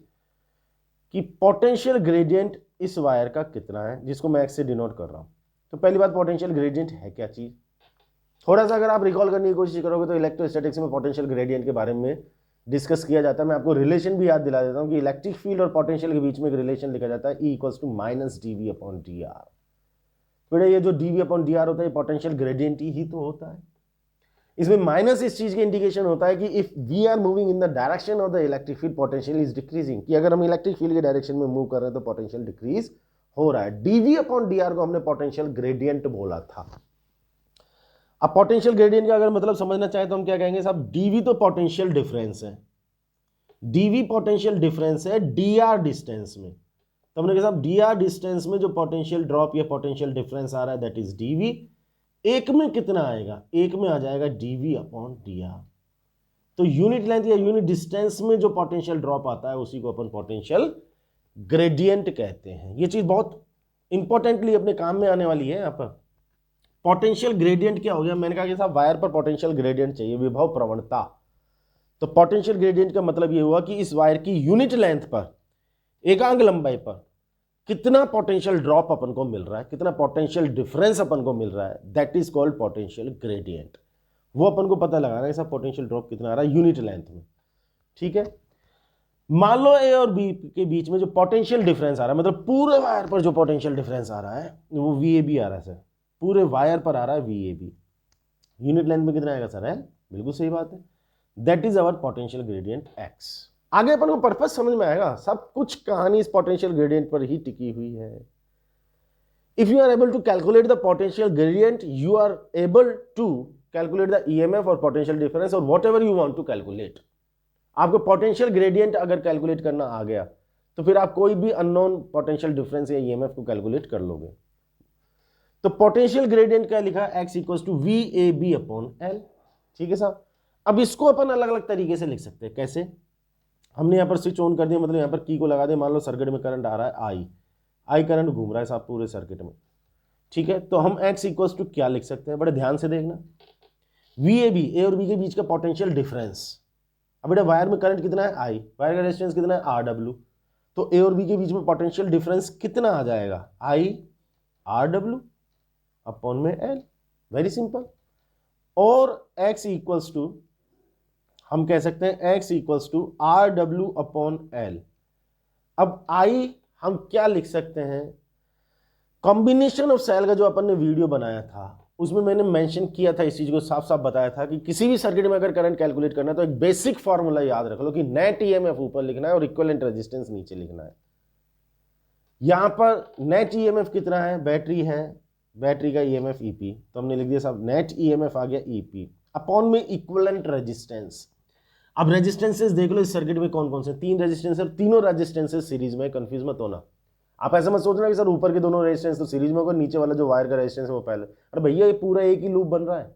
कि पोटेंशियल ग्रेडियंट इस वायर का कितना है, जिसको मैं X से डिनोट कर रहा हूं। तो पहली बात, पोटेंशियल ग्रेडियंट है क्या चीज? थोड़ा सा अगर आप रिकॉल करने की कोशिश करोगे तो इलेक्ट्रोस्टैटिक्स में पोटेंशियल ग्रेडियंट के बारे में डिस्कस किया जाता है। मैं आपको रिलेशन भी याद दिला देता हूं कि इलेक्ट्रिक फील्ड और पोटेंशियल के बीच में एक रिलेशन लिखा जाता है, E = -dV/dr। बेटा ये जो dv अपॉन dr होता है पोटेंशियल ग्रेडियंट ही तो होता है। इसमें माइनस इस चीज की इंडिकेशन होता है कि if we are moving in the direction of the electric field potential is decreasing, कि अगर हम इलेक्ट्रिक फील्ड के डायरेक्शन में मूव कर रहे हैं तो पोटेंशियल डिक्रीज हो रहा है। dv अपॉन dr को हमने पोटेंशियल ग्रेडियंट बोला था। अब पोटेंशियल ग्रेडियंट का अगर मतलब समझना चाहे तो हम क्या कहेंगे साहब, dv तो पोटेंशियल डिफरेंस है, dv पोटेंशियल डिफरेंस है dr डिस्टेंस में। तो हमने कहा साहब dr डिस्टेंस में जो पोटेंशियल ड्रॉप या पोटेंशियल डिफरेंस आ रहा है दैट इज dv। एक में कितना आएगा, एक में आ जाएगा dv अपॉन dr। तो यूनिट लेंथ या यूनिट डिस्टेंस में जो पोटेंशियल ड्रॉप आता है उसी को अपन पोटेंशियल ग्रेडियंट कहते हैं। ये चीज बहुत इंपॉर्टेंटली अपने काम में आने वाली है। यहाँ पर पोटेंशियल ग्रेडियंट क्या हो गया, मैंने कहा कि साहब वायर पर पोटेंशियल ग्रेडियंट चाहिए, विभव प्रवणता। तो पोटेंशियल ग्रेडियंट का मतलब ये हुआ कि इस वायर की यूनिट लेंथ पर, एकांक लंबाई पर कितना पोटेंशियल ड्रॉप अपन को मिल रहा है, कितना पोटेंशियल डिफरेंस अपन को मिल रहा है, that is called potential gradient. वो अपन को पता लगाना है सब पोटेंशियल ड्रॉप कितना आ रहा है यूनिट लेंथ में। ठीक है, मान लो ए और बी के बीच में जो पोटेंशियल डिफरेंस आ रहा है, मतलब पूरे वायर पर जो पोटेंशियल डिफरेंस आ रहा है वो VAB आ रहा है सर, पूरे वायर पर आ रहा है VAB। यूनिट लेंथ में कितना आएगा सर, है बिल्कुल सही बात है, that is our potential gradient x। आगे अपन को पर्पस समझ में आएगा, सब कुछ कहानी इस पोटेंशियल ग्रेडियंट पर ही टिकी हुई है। If you are able to calculate the potential gradient you are able to calculate the EMF और पोटेंशियल डिफरेंस और whatever you want to calculate. आपको पोटेंशियल ग्रेडियंट अगर कैलकुलेट करना आ गया तो फिर आप कोई भी अननोन पोटेंशियल डिफरेंस या EMF को कैलकुलेट कर लोगे। तो पोटेंशियल ग्रेडियंट क्या लिखा, x equals to VAB upon L। ठीक है साहब, अब इसको अपन अलग अलग तरीके से लिख सकते हैं। कैसे, हमने यहाँ पर स्विच ऑन कर दिया, मतलब यहाँ पर की को लगा दिया, मान लो सर्किट में करंट आ रहा है I करंट घूम रहा है साहब पूरे सर्किट में। ठीक है, तो हम x इक्वल्स टू क्या लिख सकते हैं, बड़े ध्यान से देखना, VAB ए और बी के बीच का पोटेंशियल डिफरेंस। अब बेटा वायर में करंट कितना है I, वायर का रेजिस्टेंस कितना है RW, तो ए और बी के बीच में पोटेंशियल डिफरेंस कितना आ जाएगा, I RW अपॉन में L, वेरी सिंपल। और x इक्वल्स टू हम कह सकते हैं x equals to RW upon L। अब I हम क्या लिख सकते हैं, कॉम्बिनेशन ऑफ सेल का जो अपन ने वीडियो बनाया था उसमें मैंने मेंशन किया था, इस चीज को साफ साफ बताया था कि किसी भी सर्किट में अगर करंट कैलकुलेट करना है तो एक बेसिक फॉर्मूला याद रख लो कि नेट EMF ऊपर लिखना है और इक्विवेलेंट रेजिस्टेंस नीचे लिखना है। यहां पर नेट EMF कितना है, बैटरी है, बैटरी का EMF EP, तो हमने लिख दिया साहब नेट EMF आ गया EP अपॉन में इक्विवेलेंट रेजिस्टेंस। अब रेजिस्टेंसेस देख लो इस सर्किट में कौन कौन से, 3 रेजिस्टेंस, तीनों रेजिस्टेंसेस सीरीज में, कंफ्यूज मत होना। आप ऐसा मत सोचना कि सर ऊपर के दोनों रेजिस्टेंस तो सीरीज में होगा, नीचे वाला जो वायर का रेजिस्टेंस है वो पहले। अरे भैया ये पूरा एक ही लूप बन रहा है,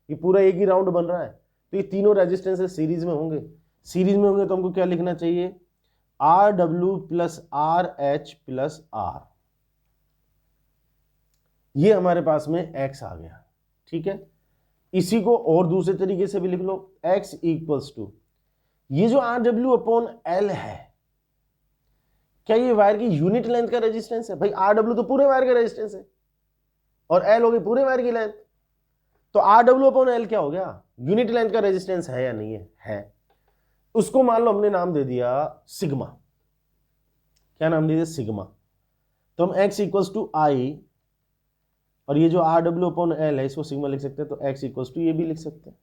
ये पूरा एक ही राउंड बन रहा है, तो ये तीनों रेजिस्टेंसेस सीरीज में होंगे। सीरीज में होंगे तो हमको क्या लिखना चाहिए, RW plus RH plus R। ये हमारे पास में x आ गया। ठीक है, इसी को और दूसरे तरीके से भी लिख लो, x इक्वल्स टू ये जो RW अपॉन L है, क्या ये वायर की यूनिट लेंथ का रेजिस्टेंस है, भाई RW तो पूरे वायर का रेजिस्टेंस है और L हो गई पूरे वायर की लेंथ, तो RW अपॉन L क्या हो गया, यूनिट लेंथ का रेजिस्टेंस है या नहीं है। उसको मान लो हमने नाम दे दिया सिग्मा, क्या नाम दे दिया, सिग्मा। तो हम x इक्वल्स टू I और ये जो RW अपॉन L है इसको सिग्मा लिख सकते हैं, तो x इक्वल्स टू ये भी लिख सकते हैं।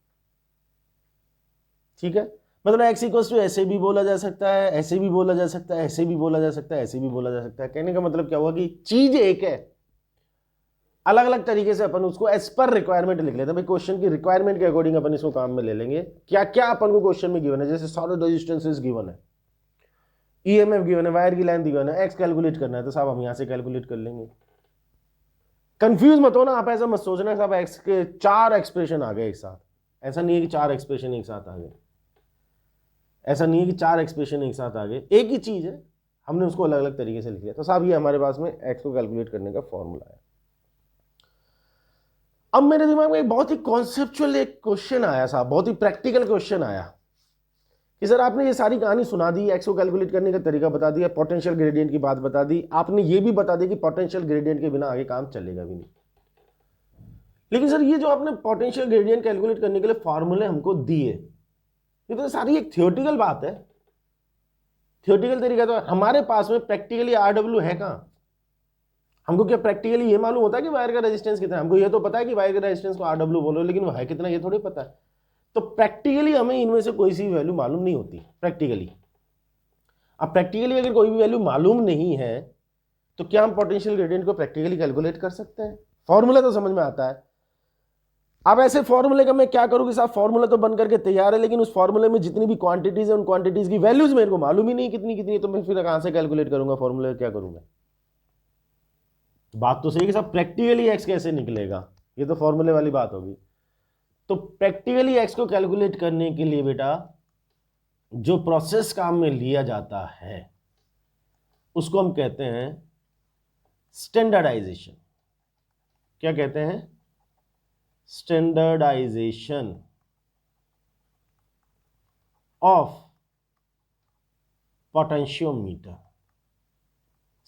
ठीक है, मतलब x इक्वल्स टू ऐसे भी बोला जा सकता है, ऐसे भी बोला जा सकता है, ऐसे भी बोला जा सकता है, ऐसे भी बोला जा सकता है। कहने का मतलब क्या हुआ कि चीज एक है, अलग अलग तरीके से अपन उसको एज पर रिक्वायरमेंट लिख लेते हैं। भाई क्वेश्चन की रिक्वायरमेंट के अकॉर्डिंग अपन इसको काम में ले लेंगे, क्या क्या अपन को क्वेश्चन में गिवन है, जैसे सॉलिड रेजिस्टेंसेस गिवन है, EMF गिवन है, वायर की लेंथ गिवन है, x कैलकुलेट करना है तो साहब हम यहां से कैलकुलेट कर लेंगे। कंफ्यूज मत हो ना, आप ऐसा मत सोचना साहब x के 4 एक्सप्रेशन आ गए एक साथ, ऐसा नहीं है कि 4 एक्सप्रेशन एक साथ आ गए, ऐसा नहीं है कि 4 एक्सप्रेशन एक साथ आ गए, एक ही चीज है, हमने उसको अलग अलग तरीके से लिख लिया। तो साहब ये हमारे पास में x को कैलकुलेट करने का फॉर्मूला है। अब मेरे दिमाग में एक बहुत ही कॉन्सेप्चुअल एक क्वेश्चन आया साहब, बहुत ही प्रैक्टिकल क्वेश्चन आया कि सर आपने ये सारी कहानी सुना दी, x को कैलकुलेट करने का तरीका बता दिया, पोटेंशियल ग्रेडियंट की बात बता दी, आपने ये भी बता दिया कि पोटेंशियल ग्रेडियंट के बिना आगे काम चलेगा भी नहीं, लेकिन सर ये जो आपने पोटेंशियल ग्रेडियंट कैलकुलेट करने के लिए फॉर्मूले हमको दिए, ये तो सारी एक थियोरेटिकल बात है, थियोरेटिकल तरीका। तो हमारे पास में प्रैक्टिकली RW है कहां, हमको क्या प्रैक्टिकली ये मालूम होता है कि वायर का रेजिस्टेंस कितना है? हमको ये तो पता है कि वायर का रेजिस्टेंस को RW बोलो, लेकिन वो है कितना ये थोड़ी पता है। तो प्रैक्टिकली हमें इनमें से कोई सी भी वैल्यू मालूम नहीं होती प्रैक्टिकली। अब प्रैक्टिकली अगर कोई भी वैल्यू मालूम नहीं है तो क्या हम पोटेंशियल ग्रेडियंट को प्रैक्टिकली कैलकुलेट कर सकते हैं? फॉर्मूला तो समझ में आता है। अब ऐसे फॉर्मूले का मैं क्या करूं कि साहब फॉर्मूला तो बन करके तैयार है, लेकिन उस फॉर्मूले में जितनी भी क्वांटिटीज है उन क्वांटिटीज की वैल्यूज मेरे को मालूम ही नहीं कितनी कितनी, तो मैं फिर कहां से कैलकुलेट करूंगा फॉर्मूले, क्या करूंगा? बात तो सही है कि साहब प्रैक्टिकली एक्स कैसे निकलेगा, ये तो फॉर्मूले वाली बात होगी। तो प्रैक्टिकली एक्स को कैलकुलेट करने के लिए बेटा जो प्रोसेस काम में लिया जाता है उसको हम कहते हैं स्टैंडर्डाइजेशन। क्या कहते हैं? Standardisation of potentiometer.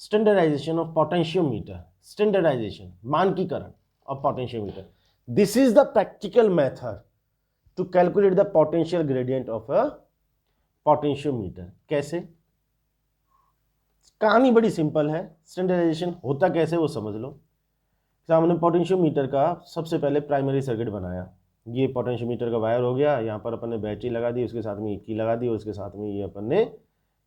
Standardisation of potentiometer, standardisation मानकीकरण of potentiometer. This is the practical method to calculate the potential gradient of a potentiometer. कैसे? कहानी बड़ी सिंपल है। स्टैंडर्डाइजेशन होता कैसे वो समझ लो। हमने पोटेंशियोमीटर का सबसे पहले प्राइमरी सर्किट बनाया। ये पोटेंशियोमीटर का वायर हो गया, यहाँ पर अपन ने बैटरी लगा दी, उसके साथ में एक की लगा दी, और उसके साथ में ये अपन ने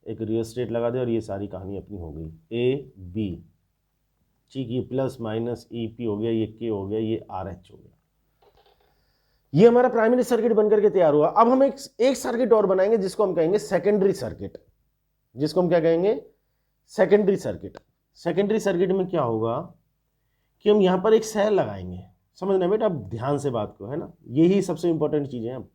एक रियोस्टेट लगा दिया, और ये सारी कहानी अपनी हो गई ए बी। ठीक, ये प्लस माइनस ई पी हो गया, ये के हो गया, ये आर एच हो गया। ये हमारा प्राइमरी सर्किट बनकर के तैयार हुआ। अब हम एक सर्किट और बनाएंगे जिसको हम कहेंगे सेकेंडरी सर्किट। जिसको हम क्या कहेंगे? Secondary circuit. सेकेंडरी सर्किट में क्या होगा कि हम यहां पर एक सेल लगाएंगे। समझना बेटा, अब ध्यान से बात को, है ना, यही सबसे इंपॉर्टेंट चीज है। अब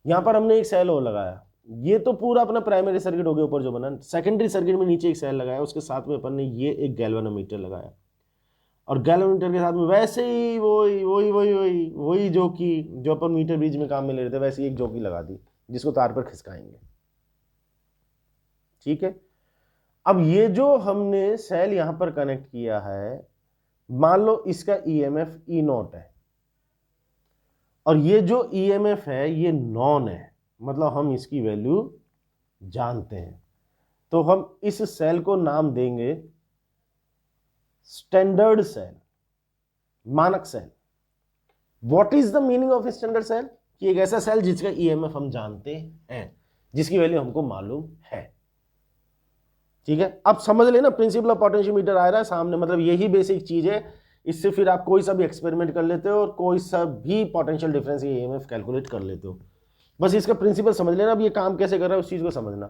यहां पर हमने एक सेल और लगाया, ये तो पूरा अपना प्राइमरी सर्किट हो गया ऊपर जो बना। सेकेंडरी सर्किट में नीचे एक सेल लगाया, उसके साथ में अपन ने ये एक गैल्वेनोमीटर लगाया, और गैल्वेनोमीटर के साथ में वैसे ही वही जो अपन मीटर ब्रिज में काम में ले रहे थे, वैसे ही एक जोकी लगा दी जिसको तार पर खिसकाएंगे। ठीक है। अब ये जो हमने सेल यहां पर कनेक्ट किया है, मान लो इसका ईएमएफ ई नॉट है, और ये जो ईएमएफ है ये नॉन है, मतलब हम इसकी वैल्यू जानते हैं। तो हम इस सेल को नाम देंगे स्टैंडर्ड सेल, मानक cell. What is the meaning of standard cell? कि एक ऐसा सेल जिसका ईएमएफ हम जानते हैं, जिसकी वैल्यू हमको मालूम है। ठीक है, अब समझ लेना प्रिंसिपल ऑफ पोटेंशियोमीटर आ रहा है सामने, मतलब यही बेसिक चीज है। इससे फिर आप कोई सा भी एक्सपेरिमेंट कर लेते हो और कोई सा भी पोटेंशियल डिफरेंस ईएमएफ कैलकुलेट कर लेते हो। बस इसका प्रिंसिपल समझ लेना, अब ये काम कैसे कर रहा है उस चीज को समझना।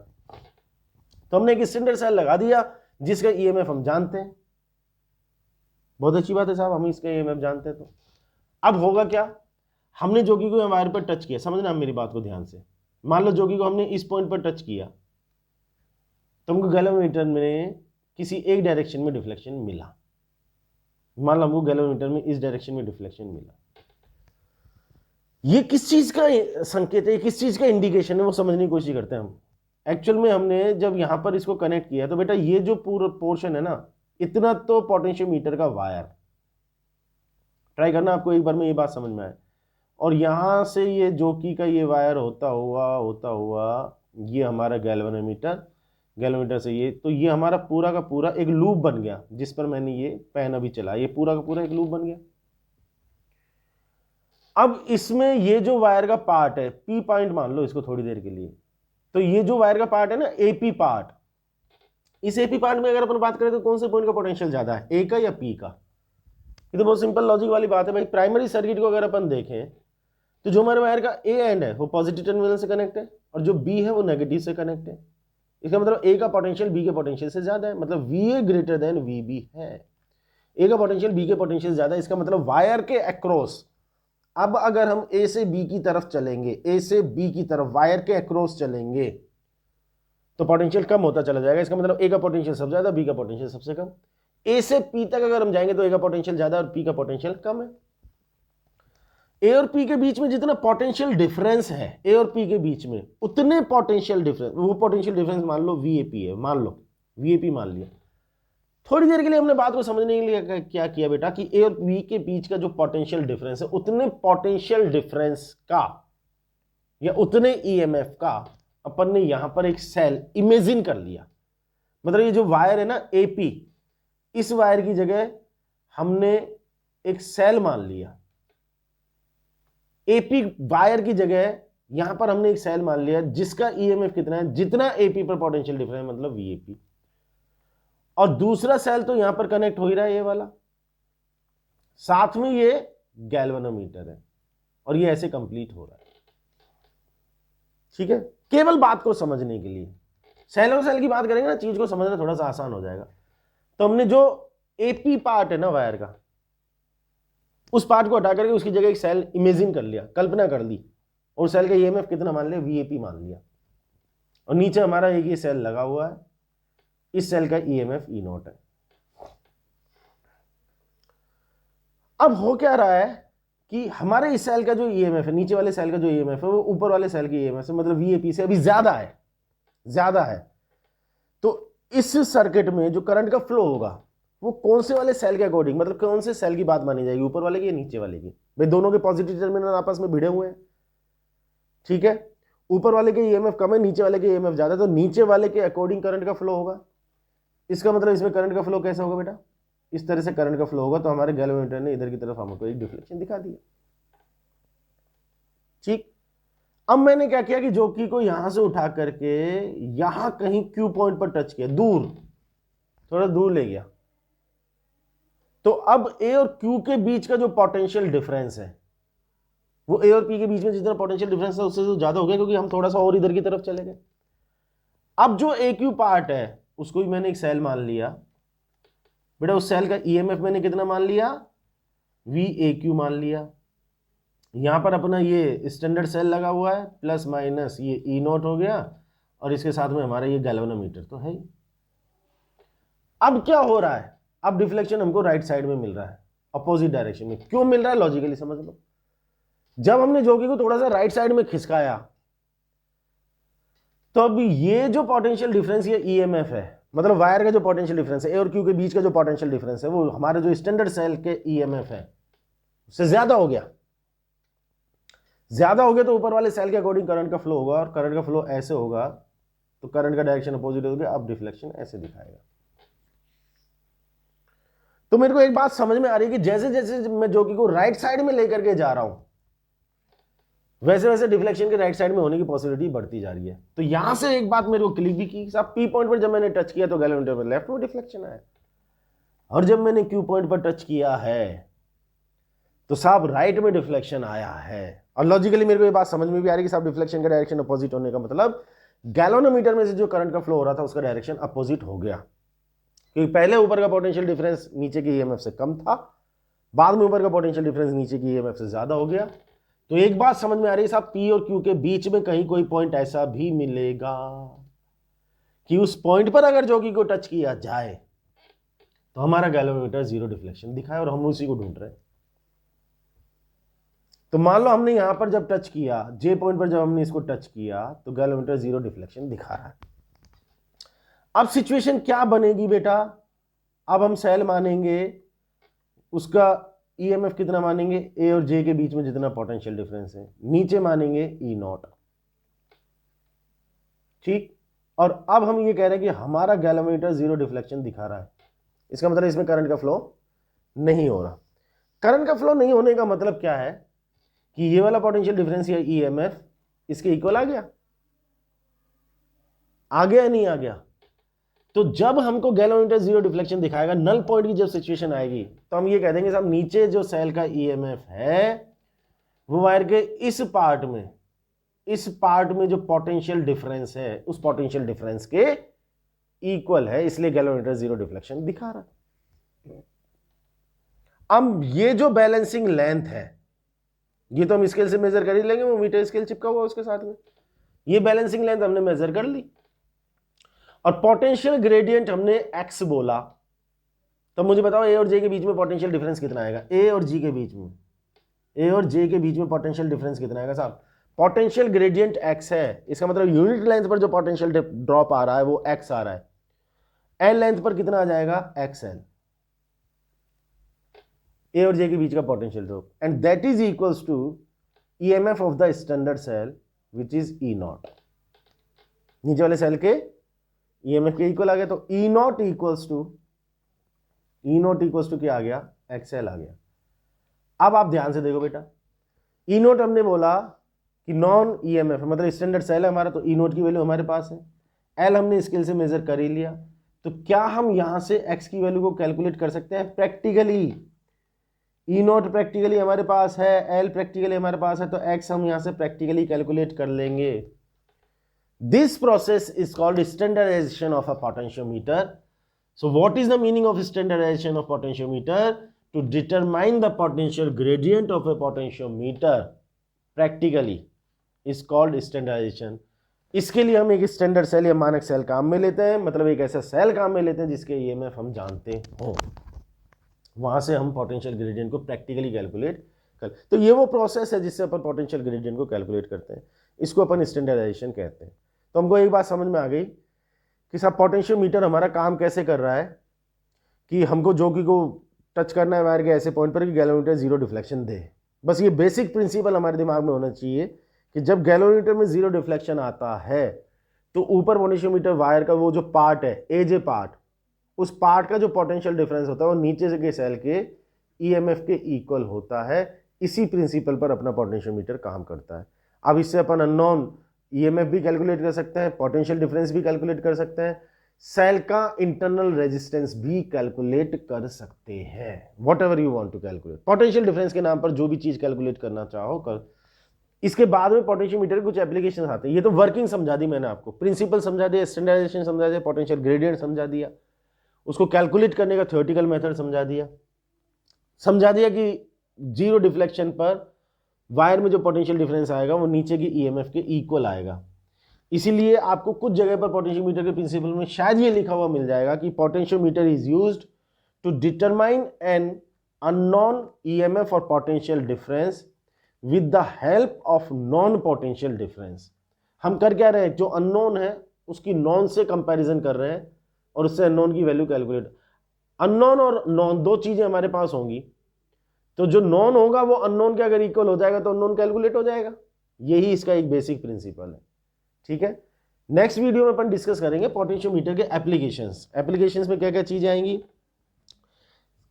तो हमने एक स्टैंडर्ड सेल लगा दिया जिसका ईएमएफ हम जानते हैं। बहुत अच्छी बात है साहब, हम इसका ईएमएफ जानते हैं। तो अब होगा क्या, हमने जोगी को वायर पर टच किया। समझना मेरी बात को ध्यान से। मान लो जोगी को हमने इस पॉइंट पर टच किया, तो हमको गैल्वेनोमीटर में किसी एक डायरेक्शन में डिफ्लेक्शन मिला। मान लो हमको गैल्वेनोमीटर में इस डायरेक्शन में डिफ्लेक्शन मिला। ये किस चीज का संकेत है, किस चीज का इंडिकेशन है, वो समझने की कोशिश करते हैं हम। एक्चुअल में हमने जब यहां पर इसको कनेक्ट किया, तो बेटा ये जो पूरा पोर्शन है ना, इतना तो पोटेंशियोमीटर का वायर, ट्राई करना आपको एक बार में ये बात समझ में आए। और यहां से ये जोकी का ये वायर होता हुआ ये हमारा गैल्वेनोमीटर से ये, तो ये हमारा पूरा का पूरा एक लूप बन गया, जिस पर मैंने ये पेन अभी चला, ये पूरा का पूरा एक लूप बन गया। अब इसमें ये जो वायर का पार्ट है, पी पॉइंट मान लो इसको थोड़ी देर के लिए, तो ये जो वायर का पार्ट है ना, एपी पार्ट, इस एपी पार्ट में अगर अपन बात करें तो कौन से पॉइंट का पोटेंशियल ज्यादा है, ए का या पी का? ये तो बहुत सिंपल लॉजिक वाली बात है भाई। प्राइमरी सर्किट को अगर अपन देखें तो जो हमारे वायर का ए एंड है वो पॉजिटिव टर्मिनल से कनेक्ट है, और जो बी है वो नेगेटिव से कनेक्ट है। इसका मतलब ए का पोटेंशियल बी के पोटेंशियल से ज्यादा है, मतलब V A greater than V B है। ए का पोटेंशियल बी के पोटेंशियल ज्यादा है, इसका मतलब वायर के अक्रॉस, अब अगर हम ए से बी की तरफ चलेंगे, ए से बी की तरफ वायर के अक्रॉस चलेंगे, तो पोटेंशियल कम होता चला जाएगा। इसका मतलब ए का पोटेंशियल सबसे ज्यादा, बी का पोटेंशियल सबसे कम। ए से पी तक अगर हम जाएंगे तो ए का पोटेंशियल ज्यादा और पी का पोटेंशियल कम है। ए और पी के बीच में जितना पोटेंशियल डिफरेंस है, ए और पी के बीच में उतने पोटेंशियल डिफरेंस, वो पोटेंशियल डिफरेंस मान लो वीएपी है, मान लो वीएपी मान लिया। थोड़ी देर के लिए हमने बात को समझने के लिए क्या किया बेटा, कि ए और बी के बीच का जो पोटेंशियल डिफरेंस है, उतने पोटेंशियल डिफरेंस का या उतने ईएमएफ का अपन ने यहां पर एक सेल इमेजिन कर लिया। मतलब ये जो वायर है ना एपी, इस वायर की जगह हमने एक सेल मान लिया, एपी वायर की जगह यहां पर हमने एक सेल मान लिया जिसका ईएमएफ कितना है, जितना एपी पर पोटेंशियल डिफरेंस मतलब वीएपी, और दूसरा सेल तो यहां पर कनेक्ट हो ही रहा है ये वाला, साथ में ये गैल्वेनोमीटर है, और ये ऐसे कंप्लीट हो रहा है। ठीक है, केवल बात को समझने के लिए, सेल और सेल की बात करेंगे ना, चीज को समझना थोड़ा सा आसान हो जाएगा। तो हमने जो एपी पार्ट है ना वायर का, उस पार्ट को हटा करके उसकी जगह एक सेल इमेजिन कर लिया, कल्पना कर ली, और सेल का ईएमएफ कितना मान लिया, वीएपी मान लिया, और नीचे हमारा एक ये सेल लगा हुआ है, इस सेल का ईएमएफ ई नॉट है। अब हो क्या रहा है कि हमारे इस सेल का जो ईएमएफ है, नीचे वाले सेल का जो ईएमएफ है, वो ऊपर वाले सेल के ईएमएफ से मतलब वीएपी से अभी ज्यादा है। तो इस सर्किट में जो करंट का फ्लो होगा वो कौन से वाले सेल के अकॉर्डिंग, मतलब कौन से सेल की बात मानी जाएगी, ऊपर वाले की या नीचे वाले की? भाई दोनों के पॉजिटिव टर्मिनल आपस में भिड़े हुए हैं, ठीक है, ऊपर वाले के ईएमएफ कम है, नीचे वाले के ईएमएफ ज्यादा है, तो नीचे वाले के अकॉर्डिंग करंट का फ्लो होगा। इसका मतलब इसमें करंट का फ्लो कैसा होगा बेटा, इस तरह से करंट का फ्लो होगा। तो हमारे गैल्वेनोमीटर ने इधर की तरफ हमको एक डिफ्लेक्शन दिखा दिया। ठीक, अब मैंने क्या किया कि जॉकी को यहां से उठा करके यहां कहीं क्यू पॉइंट पर टच किया, दूर, थोड़ा दूर ले गया। तो अब ए और क्यू के बीच का जो पोटेंशियल डिफरेंस है, वो ए और पी के बीच में जितना पोटेंशियल डिफरेंस है उससे तो ज्यादा हो गया, क्योंकि हम थोड़ा सा और इधर की तरफ चले गए। अब जो ए क्यू पार्ट है उसको भी मैंने एक सेल मान लिया बेटा, उस सेल का ईएमएफ मैंने कितना मान लिया, वी ए क्यू मान लिया। यहां पर अपना ये स्टैंडर्ड सेल लगा हुआ है, प्लस माइनस ये ई नॉट हो गया, और इसके साथ में हमारा ये गैल्वेनोमीटर तो है ही। अब क्या हो रहा है, अब डिफ्लेक्शन हमको राइट साइड में मिल रहा है, अपोजिट डायरेक्शन में। क्यों मिल रहा है, लॉजिकली समझ लो। जब हमने जॉकी को थोड़ा सा राइट साइड में खिसकाया, तो अब ये जो पोटेंशियल डिफरेंस ये ईएमएफ है, मतलब वायर का जो पोटेंशियल डिफरेंस है, ए और क्यू के बीच का जो पोटेंशियल डिफरेंस है, वो हमारे जो स्टैंडर्ड सेल के ईएमएफ है उससे ज्यादा हो गया। ज्यादा हो गया तो ऊपर वाले सेल के अकॉर्डिंग करंट का फ्लो होगा, और करंट का फ्लो ऐसे होगा तो करंट का डायरेक्शन अपोजिट हो गया। अब डिफ्लेक्शन ऐसे दिखाएगा। तो मेरे को एक बात समझ में आ रही है कि जैसे जैसे मैं जॉकी को राइट साइड में लेकर के जा रहा हूं, वैसे वैसे डिफ्लेक्शन के राइट साइड में होने की पॉसिबिलिटी बढ़ती जा रही है। तो यहां से एक बात मेरे को क्लिक भी की, साहब पी पॉइंट पर जब मैंने टच किया तो गैल्वेनोमीटर पर लेफ्ट में डिफ्लेक्शन आया, और जब मैंने क्यू पॉइंट पर टच किया है तो साहब राइट में डिफ्लेक्शन आया है। और लॉजिकली मेरे को ये बात समझ में भी आ रही है कि साहब डिफ्लेक्शन का डायरेक्शन अपोजिट होने का मतलब गैल्वेनोमीटर में से जो करंट का फ्लो हो रहा था उसका डायरेक्शन अपोजिट हो गया, क्योंकि पहले ऊपर का पोटेंशियल डिफरेंस नीचे के ईएमएफ से कम था, बाद में ऊपर का पोटेंशियल डिफरेंस नीचे की ईएमएफ से ज्यादा हो गया। तो एक बात समझ में आ रही है साहब, पी और क्यू के बीच में कहीं कोई पॉइंट ऐसा भी मिलेगा कि उस पॉइंट पर अगर जॉकी को टच किया जाए तो हमारा गैल्वेनोमीटर जीरो डिफ्लेक्शन दिखाए, और हम उसी को ढूंढ रहे हैं। तो मान लो हमने यहां पर जब टच किया, जे पॉइंट पर जब हमने इसको टच किया तो गैल्वेनोमीटर जीरो डिफ्लेक्शन दिखा रहा है। अब सिचुएशन क्या बनेगी बेटा, अब हम सेल मानेंगे, उसका ईएमएफ कितना मानेंगे, ए और जे के बीच में जितना पोटेंशियल डिफरेंस है, नीचे मानेंगे ई नॉट। ठीक, और अब हम ये कह रहे हैं कि हमारा गैल्वेनोमीटर जीरो डिफ्लेक्शन दिखा रहा है, इसका मतलब इसमें करंट का फ्लो नहीं हो रहा। करंट का फ्लो नहीं होने का मतलब क्या है कि ये वाला पोटेंशियल डिफरेंस या ईएमएफ इसके इक्वल आ गया या नहीं आ गया। तो जब हमको गैल्वेनोमीटर जीरो डिफ्लेक्शन दिखाएगा, नल पॉइंट की जब सिचुएशन आएगी, तो हम ये कह देंगे साहब नीचे जो सेल का ईएमएफ है वो वायर के इस पार्ट में जो पोटेंशियल डिफरेंस है उस पोटेंशियल डिफरेंस के इक्वल है, इसलिए गैल्वेनोमीटर जीरो डिफ्लेक्शन दिखा रहा है। अब ये जो बैलेंसिंग लेंथ है ये तो हम स्केल से मेजर कर ही लेंगे, वो मीटर स्केल चिपका हुआ उसके साथ में, ये बैलेंसिंग लेंथ हमने मेजर कर ली, और पोटेंशियल ग्रेडियंट हमने x बोला। तो मुझे बताओ ए और जे के बीच में पोटेंशियल डिफरेंस कितना आएगा, ए और जे के बीच में पोटेंशियल डिफरेंस कितना आएगा साहब, पोटेंशियल ग्रेडियंट x है, इसका मतलब यूनिट लेंथ पर जो पोटेंशियल ड्रॉप आ रहा है वो x आ रहा है, एल लेंथ पर कितना आ जाएगा, xl, ए और जे के बीच का potential drop, and that is equals to EMF of the standard cell which is E naught. नीचे वाले सेल के ईएमएफ के इक्वल आ गया, तो E naught equals to E naught equal to क्या आ गया, एक्सएल आ गया। अब आप ध्यान से देखो बेटा, ई नोट हमने बोला कि नॉन ईएमएफ मतलब स्टैंडर्ड सेल है हमारा, तो ई नोट की वैल्यू हमारे पास है, एल हमने स्केल से मेजर कर ही लिया, तो क्या हम यहां से एक्स की वैल्यू को कैलकुलेट कर सकते हैं प्रैक्टिकली? ई नोट प्रैक्टिकली हमारे पास है, एल प्रैक्टिकली हमारे पास है, तो एक्स हम यहां से प्रैक्टिकली कैलकुलेट कर लेंगे। This process is called standardisation of a potentiometer. So what is the meaning of standardisation of potentiometer? To determine the potential gradient of a potentiometer practically is called standardisation. इसके लिए हम एक स्टैंडर्ड सेल या मानक सेल काम में लेते हैं, मतलब एक ऐसा सेल काम में लेते हैं जिसके ईएमएफ हम जानते हो, वहां से हम पोटेंशियल ग्रेडियंट को प्रैक्टिकली कैलकुलेट कर। तो ये वो प्रोसेस है जिससे अपन पोटेंशियल ग्रेडियंट को कैलकुलेट करते हैं, इसको अपन स्टैंडर्डाइजेशन कहते हैं। तो हमको एक बात समझ में आ गई कि साहब पोटेंशियोमीटर हमारा काम कैसे कर रहा है, कि हमको जो कि को टच करना है वायर के ऐसे पॉइंट पर कि गैल्वेनोमीटर जीरो डिफ्लेक्शन दे। बस ये बेसिक प्रिंसिपल हमारे दिमाग में होना चाहिए कि जब गैल्वेनोमीटर में जीरो डिफ्लेक्शन आता है तो ऊपर पोटेंशियोमीटर वायर का वो जो पार्ट है, एजे पार्ट, उस पार्ट का जो पोटेंशियल डिफरेंस होता है वो नीचे से के सेल के ईएमएफ के इक्वल होता है। इसी प्रिंसिपल पर अपना पोटेंशियोमीटर काम करता है। अब इससे अपन अननोन ईएमएफ भी कैलकुलेट कर सकते हैं, पोटेंशियल डिफरेंस भी कैलकुलेट कर सकते हैं, सेल का इंटरनल रेजिस्टेंस भी कैलकुलेट कर सकते हैं। Whatever you want to calculate, potential difference के नाम पर जो भी चीज कैलकुलेट करना चाहो कर। इसके बाद में पोटेंशियोमीटर के कुछ एप्लीकेशन आते हैं। ये तो वर्किंग समझा दी मैंने आपको, प्रिंसिपल समझा दिया, स्टैंडर्डाइजेशन समझा दिया, पोटेंशियल ग्रेडियंट समझा दिया, उसको कैलकुलेट करने का थ्योरेटिकल मेथड समझा दिया कि जीरो डिफ्लेक्शन पर वायर में जो पोटेंशियल डिफरेंस आएगा वो नीचे की ईएमएफ के इक्वल आएगा। इसीलिए आपको कुछ जगह पर पोटेंशियोमीटर के प्रिंसिपल में शायद ये लिखा हुआ मिल जाएगा कि potentiometer is used to determine an unknown EMF और potential difference with the help of known potential difference. हम कर क्या रहे हैं, जो अननोन है उसकी नॉन से कंपैरिजन कर रहे हैं और उससे अननोन की वैल्यू कैलकुलेट। अननोन और नॉन दो चीजें हमारे पास होंगी, तो जो नॉन होगा वो अननोन के अगर इक्वल हो जाएगा तो अननोन कैलकुलेट हो जाएगा। यही इसका एक बेसिक प्रिंसिपल है। ठीक है, नेक्स्ट वीडियो में अपन डिस्कस करेंगे पोटेंशियोमीटर के एप्लीकेशंस में क्या क्या चीजें आएंगी,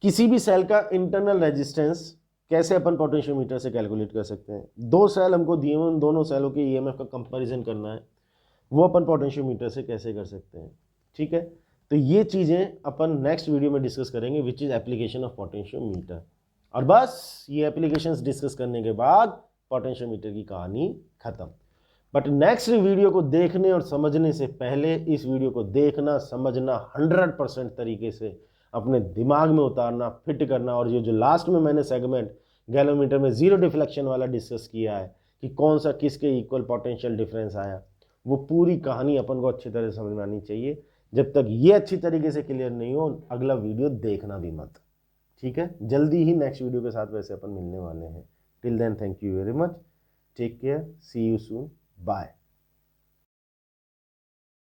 किसी भी सेल का इंटरनल रेजिस्टेंस कैसे अपन पोटेंशियोमीटर से कैलकुलेट कर सकते हैं, दो सेल हमको दिए हुए, उन दोनों सेलों के ईएमएफ का कंपैरिजन करना है, वो अपन पोटेंशियोमीटर से कैसे कर सकते हैं। ठीक है, तो ये चीजें अपन नेक्स्ट वीडियो में डिस्कस करेंगे, which is application of potentiometer. और बस ये एप्लीकेशंस डिस्कस करने के बाद पोटेंशियोमीटर की कहानी खत्म। बट नेक्स्ट वीडियो को देखने और समझने से पहले इस वीडियो को देखना, समझना, 100% तरीके से अपने दिमाग में उतारना, फिट करना। और ये जो लास्ट में मैंने सेगमेंट गैल्वेनोमीटर में जीरो डिफ्लेक्शन वाला डिस्कस किया है कि कौन सा किसके इक्वल पोटेंशियल डिफरेंस आया, वो पूरी कहानी अपन को अच्छी तरह से समझ में आनी चाहिए। जब तक ये अच्छी तरीके से क्लियर नहीं हो, अगला वीडियो देखना भी मत। ठीक है, जल्दी ही नेक्स्ट वीडियो के साथ वैसे अपन मिलने वाले हैं। Till then, thank you very much, take care, see you soon, bye.